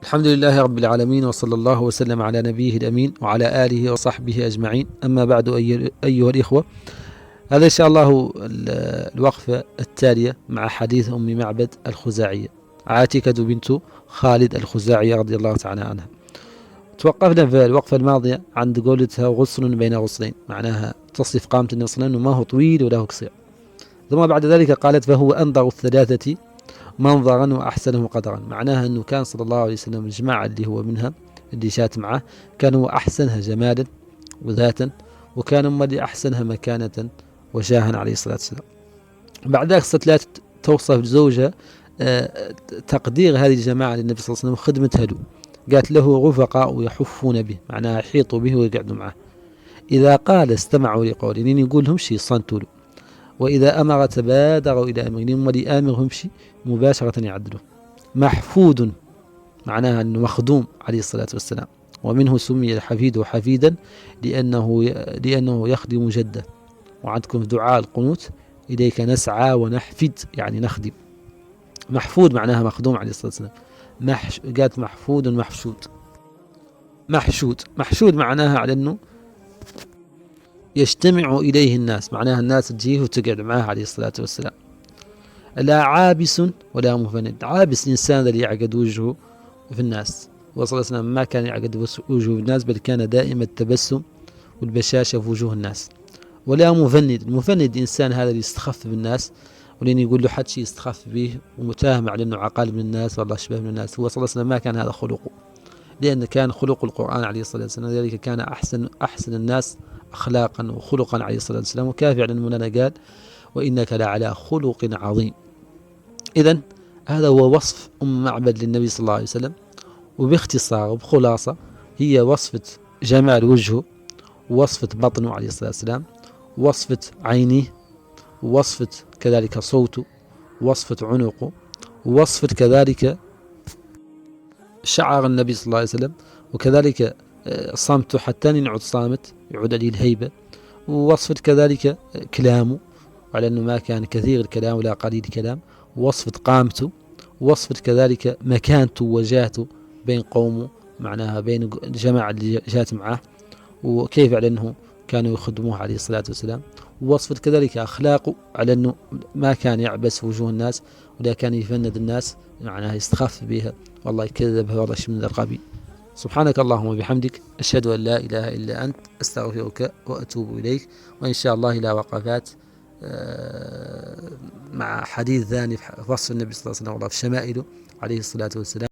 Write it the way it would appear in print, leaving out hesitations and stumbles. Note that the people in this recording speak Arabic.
الحمد لله رب العالمين، وصلى الله وسلم على نبيه الأمين وعلى آله وصحبه أجمعين. أما بعد، أيها الإخوة، هذا إن شاء الله الوقفة التالية مع حديث أم معبد الخزاعية عاتكة بنت خالد الخزاعية رضي الله تعالى عنها. توقفنا في الوقفة الماضية عند قولتها غصن بين غصنين، معناها تصف قامة النبي صلى الله عليه وسلم ما هو طويل ولا هو قصير. ثم بعد ذلك قالت فهو أنظر الثلاثة منظرا وأحسنه قدرا، معناها أنه كان صلى الله عليه وسلم الجماعة اللي هو منها اللي شات معه كانوا أحسنها جمالا وذاتا، وكانوا اللي أحسنها مكانة وجاها عليه الصلاة والسلام. بعد ذلك لا توصف زوجها تقدير هذه الجماعة للنبي صلى الله عليه وسلم خدمتها له. قالت له رفقاء يحفون به، معناها يحيطوا به ويقعدوا معه. إذا قال استمعوا لقوله، لين يقول لهم شيء صنتوا له. وإذا أمر تبادروا إلى أمره، لين ولي آمرهم شيء مباشرة يعدله. محفود معناها أنه مخدوم عليه الصلاة والسلام، ومنه سمي الحفيد حفيدا لأنه يخدم جده. وعندكم دعاء القنوت إليك نسعى ونحفد، يعني نخدم. محفود معناها مخدوم عليه الصلاة والسلام. قالت محفود محشود. محشود معناها على أنه يجتمع إليه الناس، معناها الناس تجيه وتقعد معه عليه الصلاة والسلام. لا عابس ولا مفند. عابس الإنسان الذي يعقد وجهه في الناس، وصلى الله عليه وسلم ما كان يعقد وجهه في الناس، بل كان دائما التبسم والبشاشة في وجوه الناس. ولا مفند. المفند إنسان هذا اللي يستخف بالناس، ولين يقول له حد شيء يستخف به ومتهم على أنه عقال من الناس والله شبه من الناس. هو صلى الله عليه وسلم ما كان هذا خلقه، لأن كان خلق القرآن عليه الصلاة والسلام، ذلك كان أحسن الناس أخلاقا وخلقا عليه الصلاة والسلام. وكافي على المولانا قال وإنك لعلى خلق عظيم. إذن هذا هو وصف أم معبد للنبي صلى الله عليه وسلم، وباختصار وبخلاصة هي وصفة جمال وجهه، ووصفة بطنه عليه الصلاة والسلام، ووصفة عينه، ووصفة كذلك صوته، ووصفة عنقه، ووصفة كذلك شعر النبي صلى الله عليه وسلم، وكذلك صمته حتى ينعد صامت يعود عليه الهيبة، ووصفة كذلك كلامه على أنه ما كان كثير الكلام ولا قليل الكلام، ووصفة قامته، ووصفة كذلك مكانته وجاهته بين قومه، معناها بين الجماعة اللي جات معه، وكيف على أنه كانوا يخدموه عليه الصلاة والسلام. ووصفة كذلك أخلاقه على أنه ما كان يعبس وجوه الناس ولا كان يفند الناس، معناها يستخف بها والله يكذبها والله شيء من ذا القبيل. سبحانك اللهم وبحمدك، أشهد أن لا إله إلا أنت، أستغفرك وأتوب إليك. وإن شاء الله إلى وقفات مع حديث ثاني في وصف النبي صلى الله عليه وسلم في شمائله عليه الصلاة والسلام.